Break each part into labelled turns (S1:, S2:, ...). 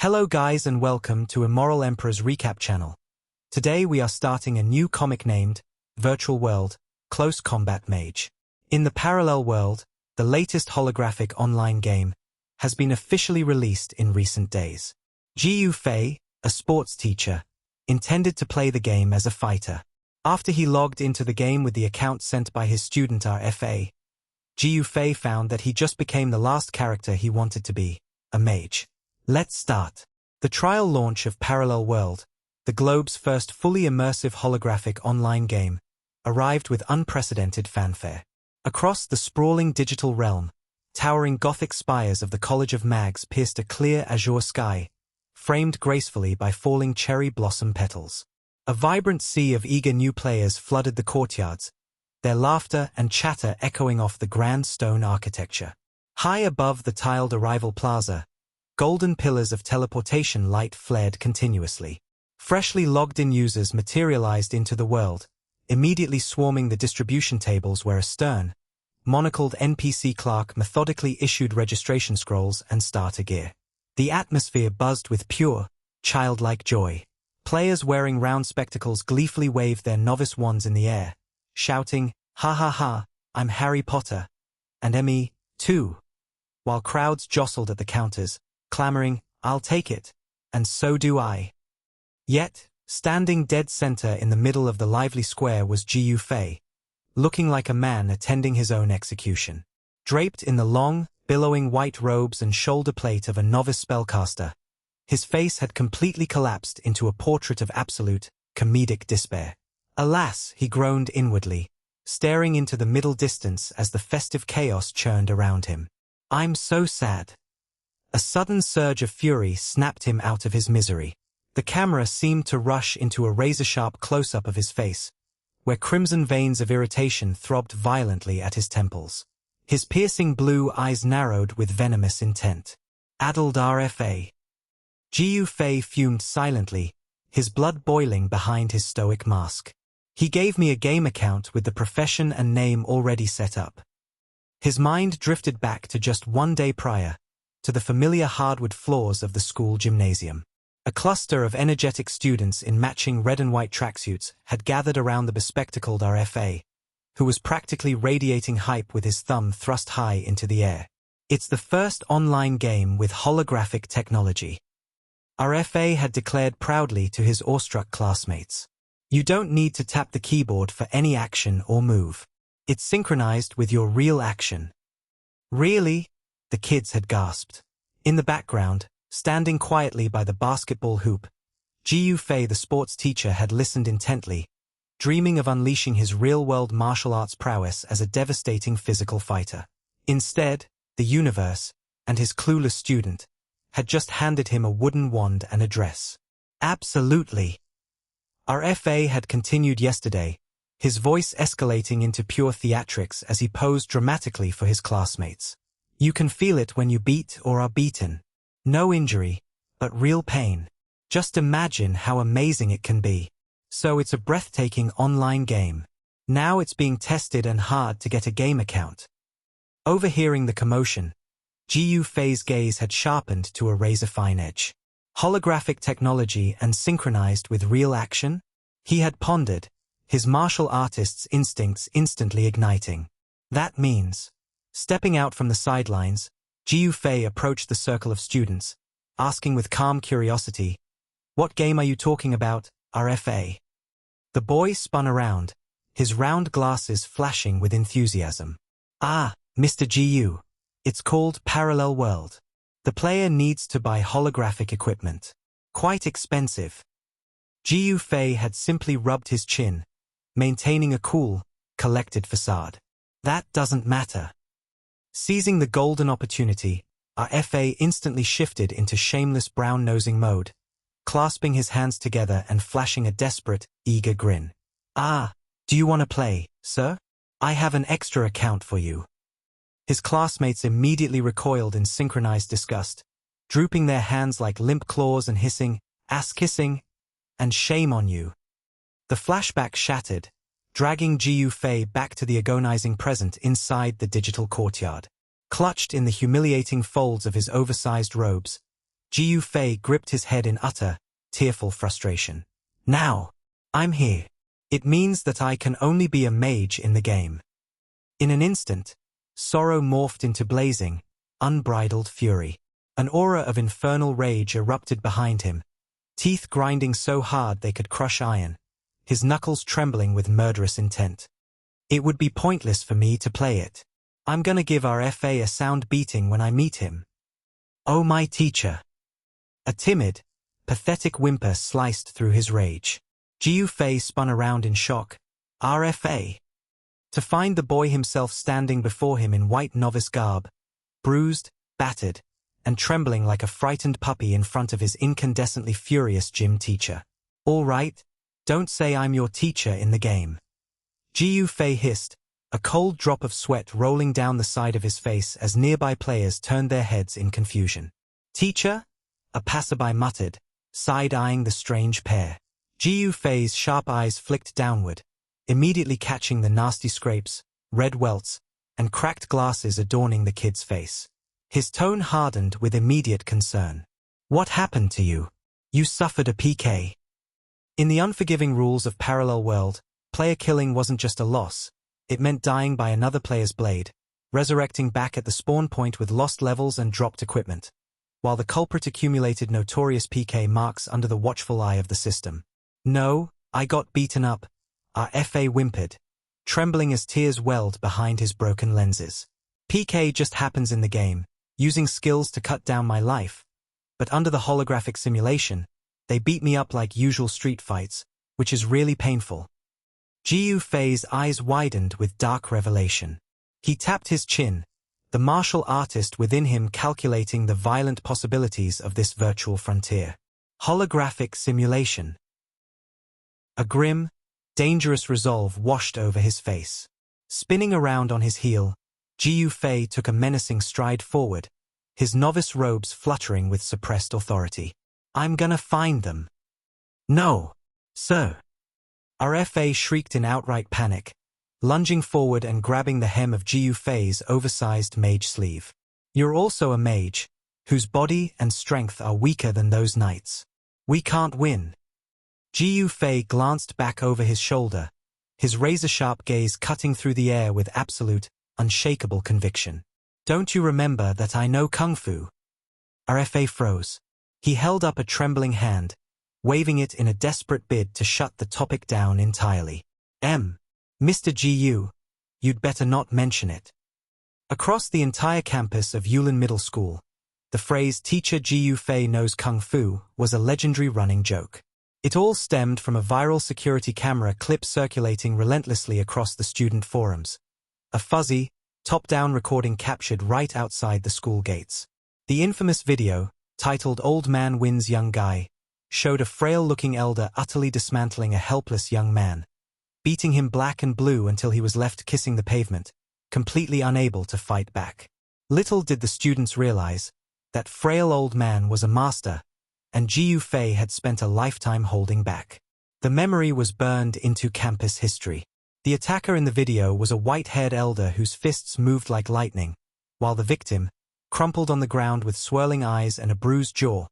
S1: Hello guys and welcome to Immoral Emperor's Recap channel. Today we are starting a new comic named Virtual World, Close Combat Mage. In the parallel world, the latest holographic online game has been officially released in recent days. Ji Fei, a sports teacher, intended to play the game as a fighter. After he logged into the game with the account sent by his student RFA, Ji Fei found that he just became the last character he wanted to be, a mage. Let's start. The trial launch of Parallel World, the globe's first fully immersive holographic online game, arrived with unprecedented fanfare. Across the sprawling digital realm, towering Gothic spires of the College of Mags pierced a clear azure sky, framed gracefully by falling cherry blossom petals. A vibrant sea of eager new players flooded the courtyards, their laughter and chatter echoing off the grand stone architecture. High above the tiled arrival plaza, golden pillars of teleportation light flared continuously. Freshly logged-in users materialized into the world, immediately swarming the distribution tables where a stern, monocled NPC clerk methodically issued registration scrolls and starter gear. The atmosphere buzzed with pure, childlike joy. Players wearing round spectacles gleefully waved their novice wands in the air, shouting, "Ha ha ha, I'm Harry Potter, and me, too," while crowds jostled at the counters, clamoring, "I'll take it, and so do I." Yet, standing dead center in the middle of the lively square was Ji Fei, looking like a man attending his own execution. Draped in the long, billowing white robes and shoulder plate of a novice spellcaster, his face had completely collapsed into a portrait of absolute, comedic despair. Alas, he groaned inwardly, staring into the middle distance as the festive chaos churned around him. "I'm so sad." A sudden surge of fury snapped him out of his misery. The camera seemed to rush into a razor-sharp close-up of his face, where crimson veins of irritation throbbed violently at his temples. His piercing blue eyes narrowed with venomous intent. Addled RFA. Ji Fei fumed silently, his blood boiling behind his stoic mask. "He gave me a game account with the profession and name already set up." His mind drifted back to just one day prior, to the familiar hardwood floors of the school gymnasium. A cluster of energetic students in matching red and white tracksuits had gathered around the bespectacled RFA, who was practically radiating hype with his thumb thrust high into the air. "It's the first online game with holographic technology," RFA had declared proudly to his awestruck classmates. "You don't need to tap the keyboard for any action or move. It's synchronized with your real action." "Really?" the kids had gasped. In the background, standing quietly by the basketball hoop, Ji Fei the sports teacher had listened intently, dreaming of unleashing his real-world martial arts prowess as a devastating physical fighter. Instead, the universe, and his clueless student, had just handed him a wooden wand and a dress. "Absolutely." RFA had continued yesterday, his voice escalating into pure theatrics as he posed dramatically for his classmates. "You can feel it when you beat or are beaten. No injury, but real pain. Just imagine how amazing it can be. So it's a breathtaking online game. Now it's being tested and hard to get a game account." Overhearing the commotion, Ji Fei's gaze had sharpened to a razor-fine edge. Holographic technology and synchronized with real action? He had pondered, his martial artist's instincts instantly igniting. That means, stepping out from the sidelines, Ji Fei approached the circle of students, asking with calm curiosity, "What game are you talking about, RFA?" The boy spun around, his round glasses flashing with enthusiasm. "Ah, Mr. Ji, it's called Parallel World. The player needs to buy holographic equipment. Quite expensive." Ji Fei had simply rubbed his chin, maintaining a cool, collected facade. "That doesn't matter." Seizing the golden opportunity, RFA instantly shifted into shameless brown-nosing mode, clasping his hands together and flashing a desperate, eager grin. "Ah, do you want to play, sir? I have an extra account for you." His classmates immediately recoiled in synchronized disgust, drooping their hands like limp claws and hissing, "Ass-kissing," and "Shame on you." The flashback shattered, dragging Ji Fei back to the agonizing present inside the digital courtyard. Clutched in the humiliating folds of his oversized robes, Ji Fei gripped his head in utter, tearful frustration. Now, I'm here. It means that I can only be a mage in the game. In an instant, sorrow morphed into blazing, unbridled fury. An aura of infernal rage erupted behind him, teeth grinding so hard they could crush iron, his knuckles trembling with murderous intent. It would be pointless for me to play it. I'm gonna give our FA a sound beating when I meet him. Oh, my teacher. A timid, pathetic whimper sliced through his rage. Ji Fei spun around in shock. RFA. To find the boy himself standing before him in white novice garb, bruised, battered, and trembling like a frightened puppy in front of his incandescently furious gym teacher. All right, don't say I'm your teacher in the game. Ji Fei hissed, a cold drop of sweat rolling down the side of his face as nearby players turned their heads in confusion. Teacher? A passerby muttered, side-eyeing the strange pair. Ji Fei's sharp eyes flicked downward, immediately catching the nasty scrapes, red welts, and cracked glasses adorning the kid's face. His tone hardened with immediate concern. What happened to you? You suffered a PK. In the unforgiving rules of Parallel World, player killing wasn't just a loss, it meant dying by another player's blade, resurrecting back at the spawn point with lost levels and dropped equipment, while the culprit accumulated notorious PK marks under the watchful eye of the system. No, I got beaten up, our FA whimpered, trembling as tears welled behind his broken lenses. PK just happens in the game, using skills to cut down my life, but under the holographic simulation, they beat me up like usual street fights, which is really painful. Ji Fei's eyes widened with dark revelation. He tapped his chin, the martial artist within him calculating the violent possibilities of this virtual frontier. Holographic simulation. A grim, dangerous resolve washed over his face. Spinning around on his heel, Ji Fei took a menacing stride forward, his novice robes fluttering with suppressed authority. I'm gonna find them. No, sir. RFA shrieked in outright panic, lunging forward and grabbing the hem of Ji Fei's oversized mage sleeve. You're also a mage, whose body and strength are weaker than those knights. We can't win. Ji Fei glanced back over his shoulder, his razor-sharp gaze cutting through the air with absolute, unshakable conviction. Don't you remember that I know Kung Fu? RFA froze. He held up a trembling hand, waving it in a desperate bid to shut the topic down entirely. Mr. Gu, you'd better not mention it. Across the entire campus of Yulin Middle School, the phrase Teacher Ji Fei knows Kung Fu was a legendary running joke. It all stemmed from a viral security camera clip circulating relentlessly across the student forums. A fuzzy, top-down recording captured right outside the school gates. The infamous video, titled Old Man Wins Young Guy, showed a frail-looking elder utterly dismantling a helpless young man, beating him black and blue until he was left kissing the pavement, completely unable to fight back. Little did the students realize that frail old man was a master, and Ji Fei had spent a lifetime holding back. The memory was burned into campus history. The attacker in the video was a white-haired elder whose fists moved like lightning, while the victim, crumpled on the ground with swirling eyes and a bruised jaw,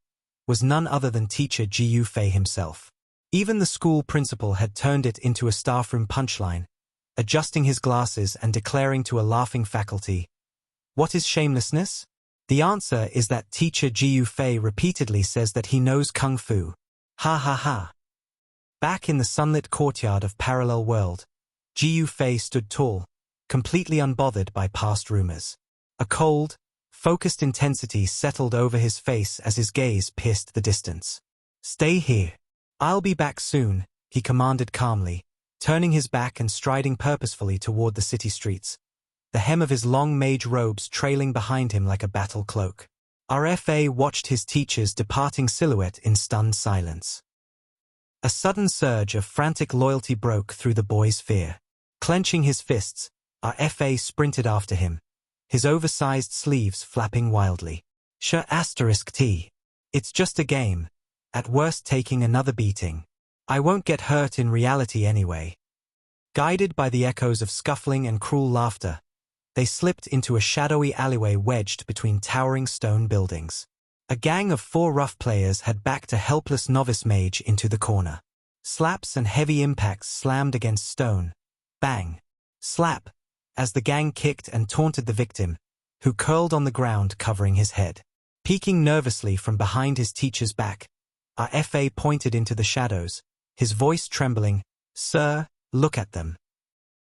S1: was none other than teacher Ji Fei himself. Even the school principal had turned it into a staff-room punchline, adjusting his glasses and declaring to a laughing faculty, "What is shamelessness? The answer is that teacher Ji Fei repeatedly says that he knows Kung Fu. Ha ha ha." Back in the sunlit courtyard of Parallel World, Ji Fei stood tall, completely unbothered by past rumors. A cold, focused intensity settled over his face as his gaze pierced the distance. "Stay here. I'll be back soon," he commanded calmly, turning his back and striding purposefully toward the city streets, the hem of his long mage robes trailing behind him like a battle cloak. RFA watched his teacher's departing silhouette in stunned silence. A sudden surge of frantic loyalty broke through the boy's fear. Clenching his fists, RFA sprinted after him, his oversized sleeves flapping wildly. T. It's just a game, at worst taking another beating. I won't get hurt in reality anyway. Guided by the echoes of scuffling and cruel laughter, they slipped into a shadowy alleyway wedged between towering stone buildings. A gang of 4 rough players had backed a helpless novice mage into the corner. Slaps and heavy impacts slammed against stone. Bang! Slap! As the gang kicked and taunted the victim, who curled on the ground covering his head. Peeking nervously from behind his teacher's back, our FA pointed into the shadows, his voice trembling, "Sir, look at them."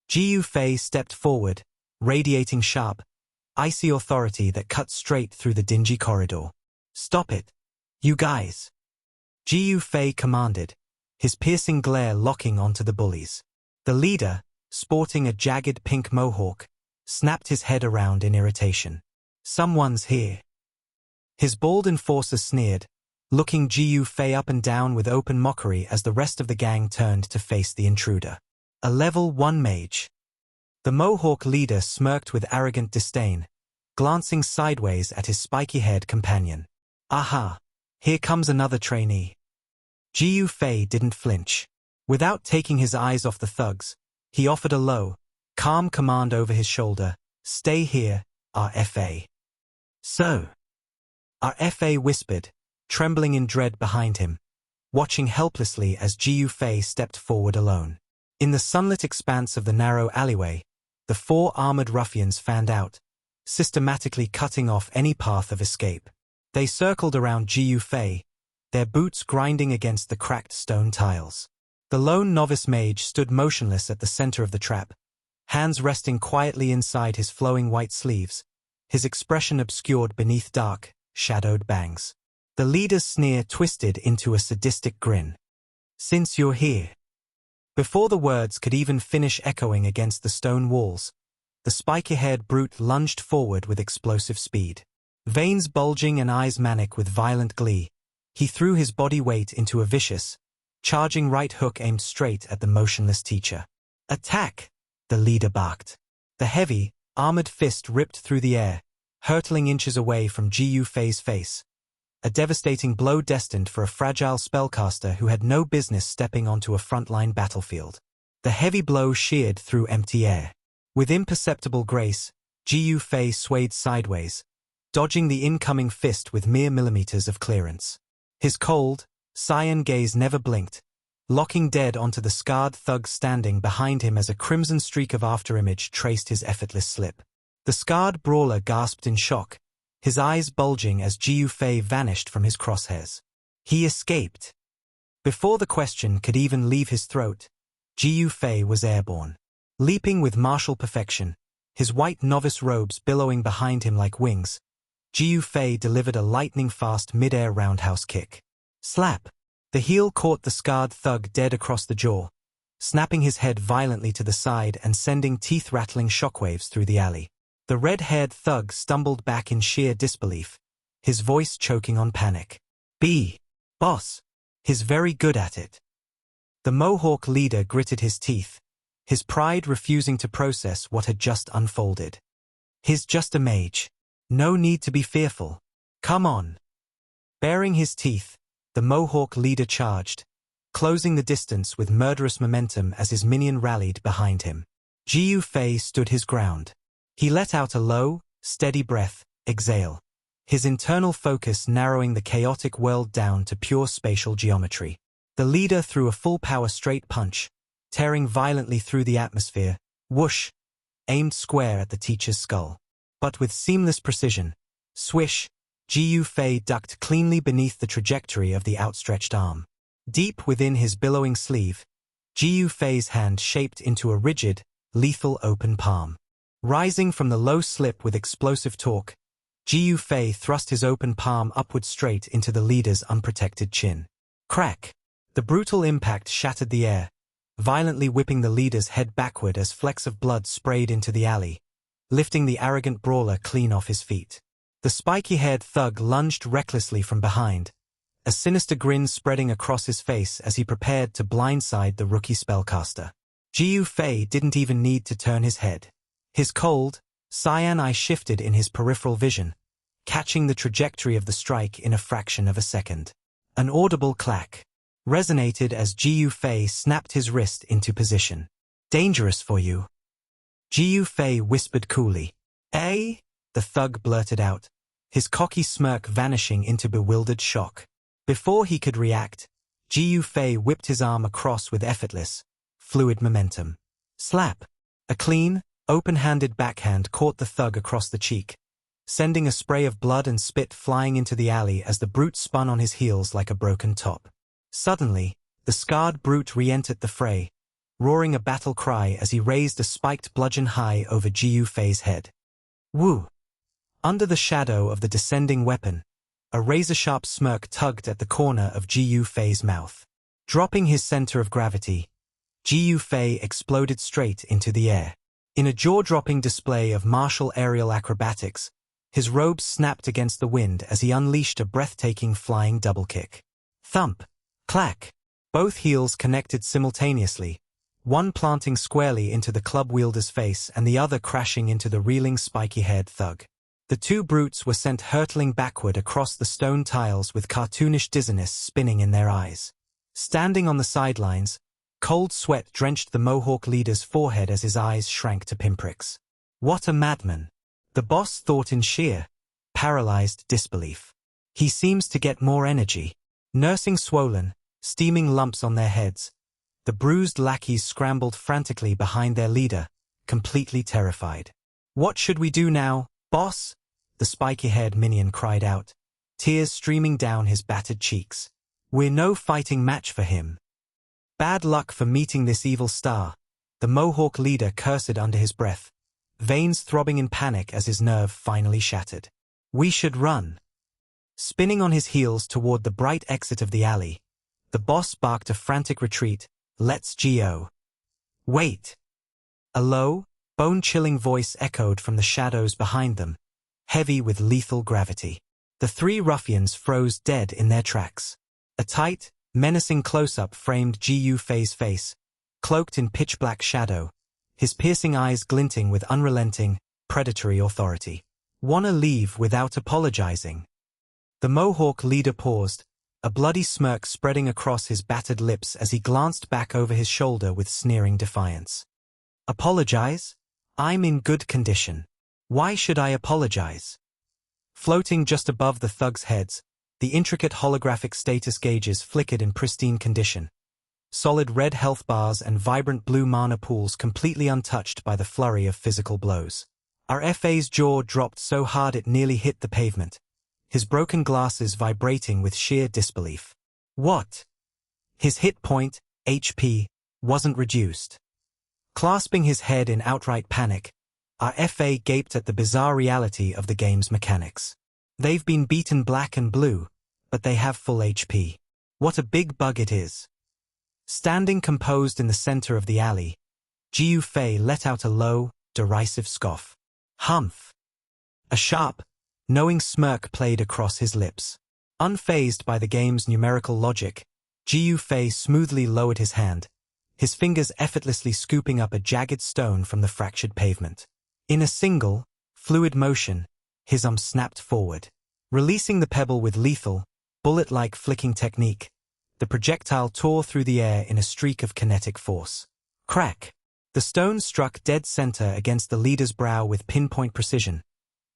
S1: Jiu Fei stepped forward, radiating sharp, icy authority that cut straight through the dingy corridor. "Stop it, you guys!" Jiu Fei commanded, his piercing glare locking onto the bullies. The leader, sporting a jagged pink mohawk, snapped his head around in irritation. "Someone's here." His bald enforcer sneered, looking Jiu Fei up and down with open mockery as the rest of the gang turned to face the intruder. A level 1 mage. The mohawk leader smirked with arrogant disdain, glancing sideways at his spiky-haired companion. "Aha! Here comes another trainee." Jiu Fei didn't flinch. Without taking his eyes off the thugs, he offered a low, calm command over his shoulder, "Stay here, RFA." "So?" RFA whispered, trembling in dread behind him, watching helplessly as Jiu Fei stepped forward alone. In the sunlit expanse of the narrow alleyway, the 4 armored ruffians fanned out, systematically cutting off any path of escape. They circled around Jiu Fei, their boots grinding against the cracked stone tiles. The lone novice mage stood motionless at the center of the trap, hands resting quietly inside his flowing white sleeves, his expression obscured beneath dark, shadowed bangs. The leader's sneer twisted into a sadistic grin. "Since you're here." Before the words could even finish echoing against the stone walls, the spiky-haired brute lunged forward with explosive speed. Veins bulging and eyes manic with violent glee, he threw his body weight into a vicious, charging right hook aimed straight at the motionless teacher. "Attack!" the leader barked. The heavy, armored fist ripped through the air, hurtling inches away from Jiu Fei's face. A devastating blow destined for a fragile spellcaster who had no business stepping onto a frontline battlefield. The heavy blow sheared through empty air. With imperceptible grace, Jiu Fei swayed sideways, dodging the incoming fist with mere millimeters of clearance. His cold, cyan gaze never blinked, locking dead onto the scarred thug standing behind him as a crimson streak of afterimage traced his effortless slip. The scarred brawler gasped in shock, his eyes bulging as Jiu Fei vanished from his crosshairs. He escaped. Before the question could even leave his throat, Jiu Fei was airborne. Leaping with martial perfection, his white novice robes billowing behind him like wings, Jiu Fei delivered a lightning-fast mid-air roundhouse kick. Slap! The heel caught the scarred thug dead across the jaw, snapping his head violently to the side and sending teeth-rattling shockwaves through the alley. The red-haired thug stumbled back in sheer disbelief, his voice choking on panic. Boss. He's very good at it." The Mohawk leader gritted his teeth, his pride refusing to process what had just unfolded. "He's just a mage. No need to be fearful. Come on." Baring his teeth, the Mohawk leader charged, closing the distance with murderous momentum as his minion rallied behind him. Jiu Fei stood his ground. He let out a low, steady breath, exhale, his internal focus narrowing the chaotic world down to pure spatial geometry. The leader threw a full-power straight punch, tearing violently through the atmosphere, whoosh, aimed square at the teacher's skull. But with seamless precision, swish, Jiu Fei ducked cleanly beneath the trajectory of the outstretched arm. Deep within his billowing sleeve, Jiu Fei's hand shaped into a rigid, lethal open palm. Rising from the low slip with explosive torque, Jiu Fei thrust his open palm upward straight into the leader's unprotected chin. Crack! The brutal impact shattered the air, violently whipping the leader's head backward as flecks of blood sprayed into the alley, lifting the arrogant brawler clean off his feet. The spiky-haired thug lunged recklessly from behind, a sinister grin spreading across his face as he prepared to blindside the rookie spellcaster. Jiu Fei didn't even need to turn his head. His cold, cyan eye shifted in his peripheral vision, catching the trajectory of the strike in a fraction of a second. An audible clack resonated as Jiu Fei snapped his wrist into position. "Dangerous for you." Jiu Fei whispered coolly. "Eh?" the thug blurted out, his cocky smirk vanishing into bewildered shock. Before he could react, Ji Fei whipped his arm across with effortless, fluid momentum. Slap! A clean, open-handed backhand caught the thug across the cheek, sending a spray of blood and spit flying into the alley as the brute spun on his heels like a broken top. Suddenly, the scarred brute re-entered the fray, roaring a battle cry as he raised a spiked bludgeon high over Ji Fei's head. Woo! Under the shadow of the descending weapon, a razor-sharp smirk tugged at the corner of Ji Fei's mouth. Dropping his center of gravity, Ji Fei exploded straight into the air. In a jaw-dropping display of martial aerial acrobatics, his robes snapped against the wind as he unleashed a breathtaking flying double kick. Thump! Clack! Both heels connected simultaneously, one planting squarely into the club wielder's face and the other crashing into the reeling spiky-haired thug. The two brutes were sent hurtling backward across the stone tiles with cartoonish dizziness spinning in their eyes. Standing on the sidelines, cold sweat drenched the Mohawk leader's forehead as his eyes shrank to pinpricks. What a madman! The boss thought in sheer, paralyzed disbelief. He seems to get more energy. Nursing swollen, steaming lumps on their heads, the bruised lackeys scrambled frantically behind their leader, completely terrified. What should we do now, boss? The spiky-haired minion cried out, tears streaming down his battered cheeks. We're no fighting match for him. Bad luck for meeting this evil star, the Mohawk leader cursed under his breath, veins throbbing in panic as his nerve finally shattered. We should run. Spinning on his heels toward the bright exit of the alley, the boss barked a frantic retreat. Let's go. Wait. A low, bone-chilling voice echoed from the shadows behind them, heavy with lethal gravity. The three ruffians froze dead in their tracks. A tight, menacing close-up framed Ji Fei's face, cloaked in pitch-black shadow, his piercing eyes glinting with unrelenting, predatory authority. Wanna leave without apologizing? The Mohawk leader paused, a bloody smirk spreading across his battered lips as he glanced back over his shoulder with sneering defiance. Apologize? I'm in good condition. Why should I apologize? Floating just above the thugs' heads, the intricate holographic status gauges flickered in pristine condition. Solid red health bars and vibrant blue mana pools completely untouched by the flurry of physical blows. Our FA's jaw dropped so hard it nearly hit the pavement, his broken glasses vibrating with sheer disbelief. What? His hit point, HP, wasn't reduced. Clasping his head in outright panic, our FA gaped at the bizarre reality of the game's mechanics. They've been beaten black and blue, but they have full HP. What a big bug it is. Standing composed in the center of the alley, Ji Fei let out a low, derisive scoff. Humph. A sharp, knowing smirk played across his lips. Unfazed by the game's numerical logic, Ji Fei smoothly lowered his hand, his fingers effortlessly scooping up a jagged stone from the fractured pavement. In a single, fluid motion, his arm snapped forward. Releasing the pebble with lethal, bullet-like flicking technique, the projectile tore through the air in a streak of kinetic force. Crack! The stone struck dead center against the leader's brow with pinpoint precision,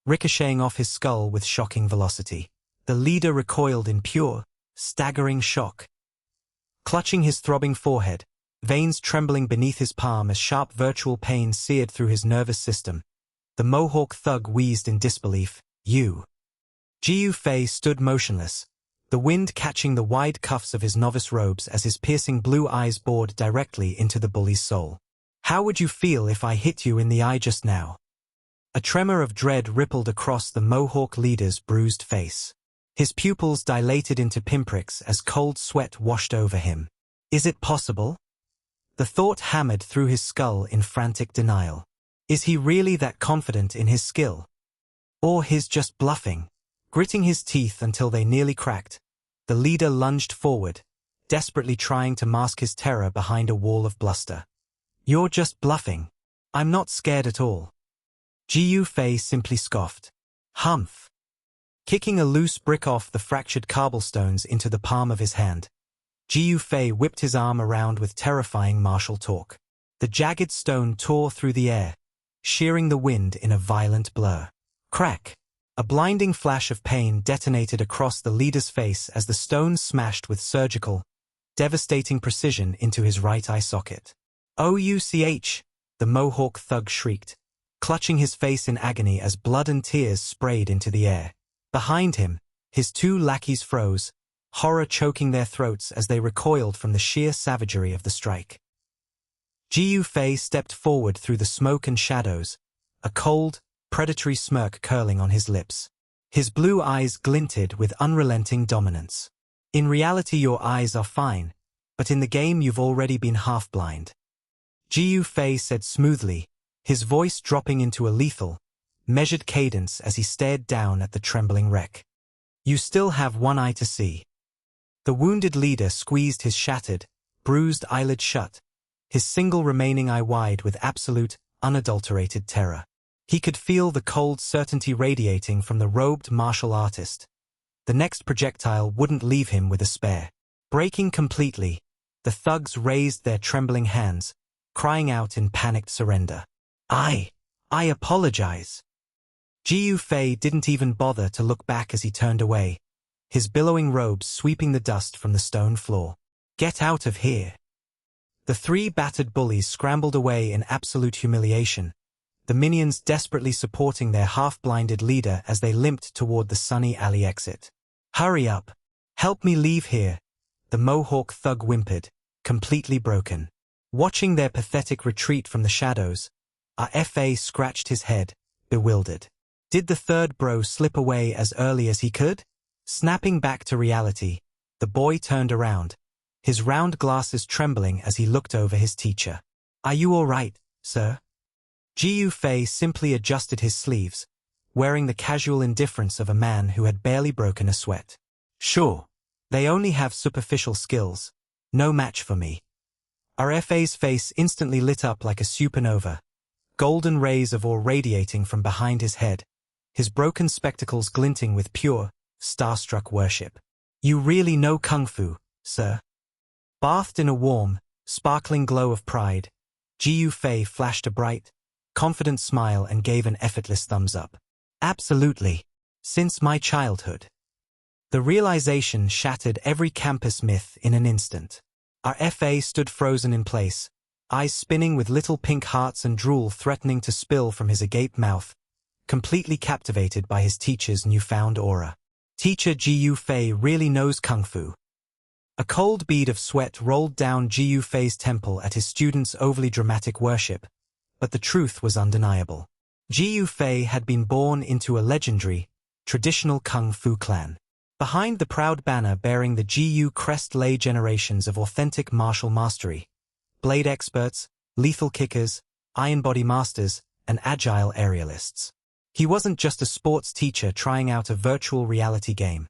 S1: ricocheting off his skull with shocking velocity. The leader recoiled in pure, staggering shock. Clutching his throbbing forehead, veins trembling beneath his palm as sharp virtual pain seared through his nervous system, the Mohawk thug wheezed in disbelief. You. Ji Fei stood motionless, the wind catching the wide cuffs of his novice robes as his piercing blue eyes bored directly into the bully's soul. How would you feel if I hit you in the eye just now? A tremor of dread rippled across the Mohawk leader's bruised face. His pupils dilated into pinpricks as cold sweat washed over him. Is it possible? The thought hammered through his skull in frantic denial. Is he really that confident in his skill? Or his just bluffing? Gritting his teeth until they nearly cracked, the leader lunged forward, desperately trying to mask his terror behind a wall of bluster. You're just bluffing. I'm not scared at all. Ji Fei simply scoffed. Humph. Kicking a loose brick off the fractured cobblestones into the palm of his hand, Ji Fei whipped his arm around with terrifying martial torque. The jagged stone tore through the air, shearing the wind in a violent blur. Crack! A blinding flash of pain detonated across the leader's face as the stone smashed with surgical, devastating precision into his right eye socket. "Ouch!" the Mohawk thug shrieked, clutching his face in agony as blood and tears sprayed into the air. Behind him, his two lackeys froze, horror choking their throats as they recoiled from the sheer savagery of the strike. Jiu Fei stepped forward through the smoke and shadows, a cold, predatory smirk curling on his lips. His blue eyes glinted with unrelenting dominance. "In reality your eyes are fine, but in the game you've already been half-blind," Jiu Fei said smoothly, his voice dropping into a lethal, measured cadence as he stared down at the trembling wreck. "You still have one eye to see." The wounded leader squeezed his shattered, bruised eyelid shut, his single remaining eye wide with absolute, unadulterated terror. He could feel the cold certainty radiating from the robed martial artist. The next projectile wouldn't leave him with a spare. Breaking completely, the thugs raised their trembling hands, crying out in panicked surrender. I apologize." Jiu Fei didn't even bother to look back as he turned away, his billowing robes sweeping the dust from the stone floor. "Get out of here." The three battered bullies scrambled away in absolute humiliation, the minions desperately supporting their half-blinded leader as they limped toward the sunny alley exit. "Hurry up! Help me leave here," the Mohawk thug whimpered, completely broken. Watching their pathetic retreat from the shadows, our FA scratched his head, bewildered. Did the third bro slip away as early as he could? Snapping back to reality, the boy turned around, his round glasses trembling as he looked over his teacher. "Are you all right, sir?" Jiu Fei simply adjusted his sleeves, wearing the casual indifference of a man who had barely broken a sweat. "Sure. They only have superficial skills. No match for me." Our FA's face instantly lit up like a supernova, golden rays of awe radiating from behind his head, his broken spectacles glinting with pure, starstruck worship. "You really know Kung Fu, sir?" Bathed in a warm, sparkling glow of pride, Jiu Fei flashed a bright, confident smile and gave an effortless thumbs up. "Absolutely. Since my childhood." The realization shattered every campus myth in an instant. Our FA stood frozen in place, eyes spinning with little pink hearts and drool threatening to spill from his agape mouth, completely captivated by his teacher's newfound aura. Teacher Jiu Fei really knows Kung Fu. A cold bead of sweat rolled down Jiu Fei's temple at his students' overly dramatic worship, but the truth was undeniable. Jiu Fei had been born into a legendary, traditional Kung Fu clan. Behind the proud banner bearing the Jiu crest lay generations of authentic martial mastery, blade experts, lethal kickers, iron body masters, and agile aerialists. He wasn't just a sports teacher trying out a virtual reality game.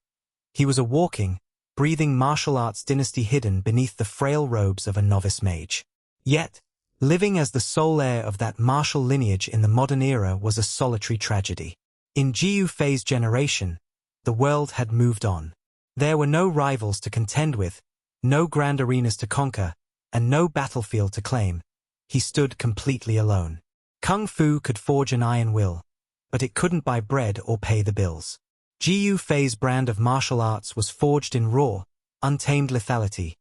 S1: He was a walking, breathing martial arts dynasty hidden beneath the frail robes of a novice mage. Yet, living as the sole heir of that martial lineage in the modern era was a solitary tragedy. In Jiu Fei's generation, the world had moved on. There were no rivals to contend with, no grand arenas to conquer, and no battlefield to claim. He stood completely alone. Kung Fu could forge an iron will, but it couldn't buy bread or pay the bills. Jiu Fei's brand of martial arts was forged in raw, untamed lethality,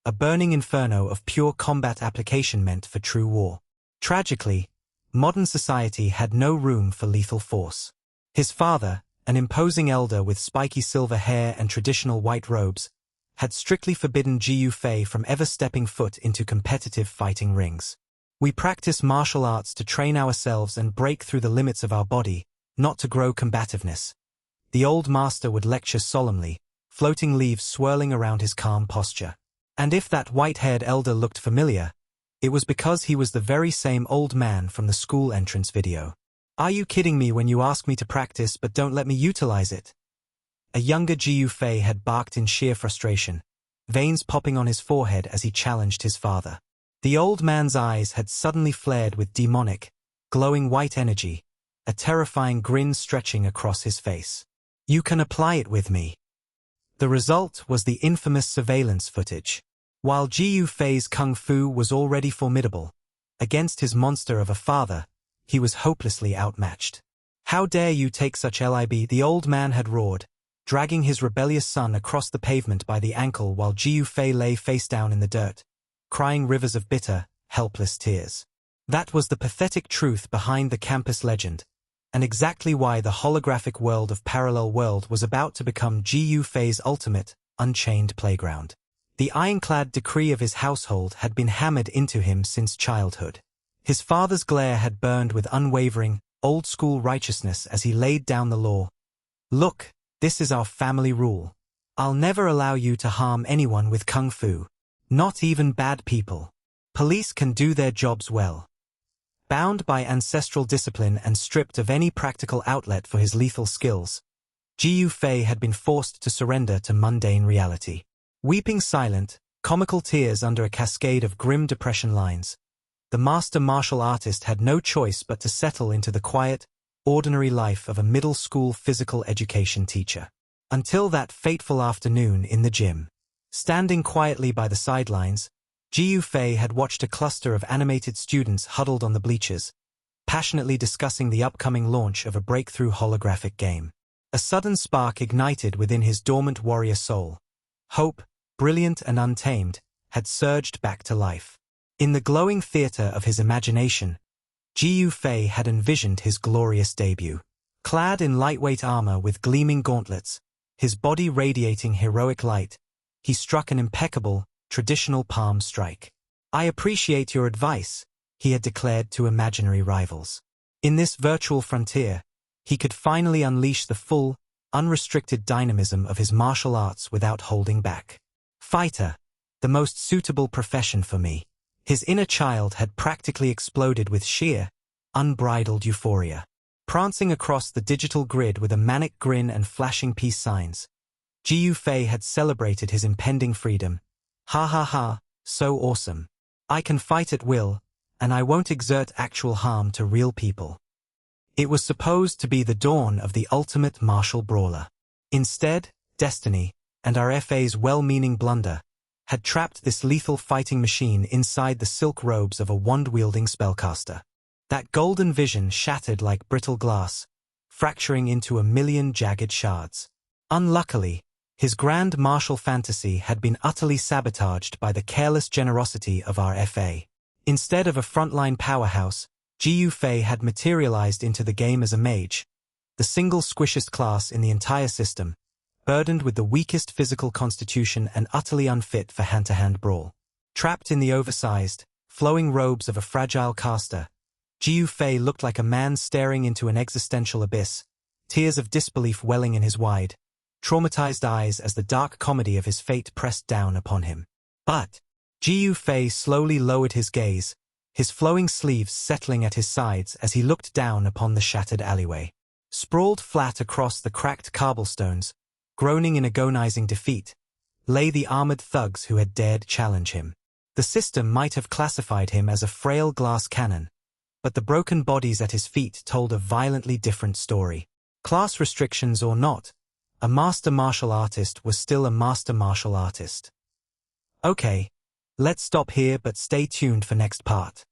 S1: a burning inferno of pure combat application meant for true war. Tragically, modern society had no room for lethal force. His father, an imposing elder with spiky silver hair and traditional white robes, had strictly forbidden Jiu Fei from ever stepping foot into competitive fighting rings. "We practice martial arts to train ourselves and break through the limits of our body, not to grow combativeness," the old master would lecture solemnly, floating leaves swirling around his calm posture. And if that white-haired elder looked familiar, it was because he was the very same old man from the school entrance video. "Are you kidding me when you ask me to practice but don't let me utilize it?" A younger Jiu Fei had barked in sheer frustration, veins popping on his forehead as he challenged his father. The old man's eyes had suddenly flared with demonic, glowing white energy, a terrifying grin stretching across his face. "You can apply it with me." The result was the infamous surveillance footage. While Jiu Fei's Kung Fu was already formidable, against his monster of a father, he was hopelessly outmatched. How dare you take such lib? The old man had roared, dragging his rebellious son across the pavement by the ankle while Jiu Fei lay face down in the dirt, crying rivers of bitter, helpless tears. That was the pathetic truth behind the campus legend, and exactly why the holographic world of Parallel World was about to become Jiu Fei's ultimate, unchained playground. The ironclad decree of his household had been hammered into him since childhood. His father's glare had burned with unwavering, old-school righteousness as he laid down the law. Look, this is our family rule. I'll never allow you to harm anyone with kung fu. Not even bad people. Police can do their jobs well. Bound by ancestral discipline and stripped of any practical outlet for his lethal skills, Jiu Fei had been forced to surrender to mundane reality. Weeping silent, comical tears under a cascade of grim depression lines, the master martial artist had no choice but to settle into the quiet, ordinary life of a middle school physical education teacher. Until that fateful afternoon in the gym. Standing quietly by the sidelines, Jiu Fei had watched a cluster of animated students huddled on the bleachers, passionately discussing the upcoming launch of a breakthrough holographic game. A sudden spark ignited within his dormant warrior soul. Hope, brilliant and untamed, had surged back to life. In the glowing theater of his imagination, Jiu Fei had envisioned his glorious debut. Clad in lightweight armor with gleaming gauntlets, his body radiating heroic light, he struck an impeccable, traditional palm strike. "I appreciate your advice," he had declared to imaginary rivals. In this virtual frontier, he could finally unleash the full, unrestricted dynamism of his martial arts without holding back. Fighter, the most suitable profession for me. His inner child had practically exploded with sheer, unbridled euphoria. Prancing across the digital grid with a manic grin and flashing peace signs, Jiu Fei had celebrated his impending freedom. Ha ha ha, so awesome. I can fight at will, and I won't exert actual harm to real people. It was supposed to be the dawn of the ultimate martial brawler. Instead, destiny, and RFA's well-meaning blunder, had trapped this lethal fighting machine inside the silk robes of a wand-wielding spellcaster. That golden vision shattered like brittle glass, fracturing into a million jagged shards. Unluckily, his grand martial fantasy had been utterly sabotaged by the careless generosity of RFA. Instead of a frontline powerhouse, Jiu Fei had materialized into the game as a mage, the single squishiest class in the entire system, burdened with the weakest physical constitution and utterly unfit for hand-to-hand brawl. Trapped in the oversized, flowing robes of a fragile caster, Jiu Fei looked like a man staring into an existential abyss, tears of disbelief welling in his wide, traumatized eyes as the dark comedy of his fate pressed down upon him. But Jiu Fei slowly lowered his gaze, his flowing sleeves settling at his sides as he looked down upon the shattered alleyway. Sprawled flat across the cracked cobblestones, groaning in agonizing defeat, lay the armored thugs who had dared challenge him. The system might have classified him as a frail glass cannon, but the broken bodies at his feet told a violently different story. Class restrictions or not, a master martial artist was still a master martial artist. Okay, let's stop here but stay tuned for next part.